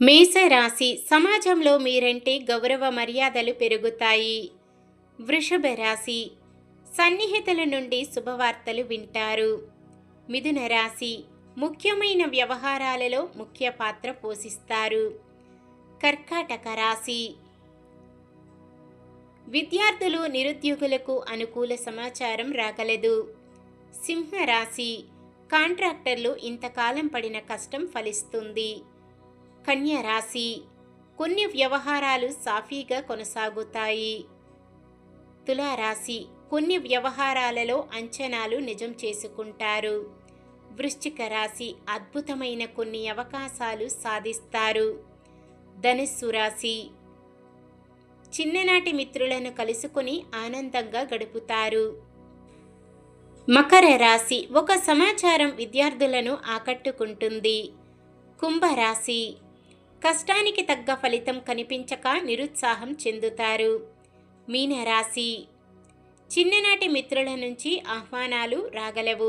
మేషరాశి సమాజంలో మీరంటే గౌరవ మర్యాదలు పెరుగుతాయి. వృషభ రాశి సన్నిహితుల నుండి శుభవార్తలు వింటారు. మిథున రాశి ముఖ్యమైన వ్యవహారాలలో ముఖ్య పాత్ర పోషిస్తారు. కర్కాటక రాశి విద్యార్థులు నిరుద్యోగులకు అనుకూల సమాచారం రాగలదు. సింహరాశి కాంట్రాక్టర్లు ఇంతకాలం పడిన కష్టం ఫలిస్తుంది. కన్యా రాశి కొన్ని వ్యవహారాలు సాఫీగా కొనసాగుతాయి. తులారాశి కొన్ని వ్యవహారాలలో అంచనాలు నిజం చేసుకుంటారు. వృశ్చిక రాశి అద్భుతమైన కొన్ని అవకాశాలు సాధిస్తారు. ధనుస్సు రాశి చిన్ననాటి మిత్రులను కలుసుకొని ఆనందంగా గడుపుతారు. మకర రాశి ఒక సమాచారం విద్యార్థులను ఆకట్టుకుంటుంది. కుంభరాశి కష్టానికి తగ్గ ఫలితం కనిపించక నిరుత్సాహం చెందుతారు. మీనరాశి చిన్ననాటి మిత్రుల నుంచి ఆహ్వానాలు రాగలవు.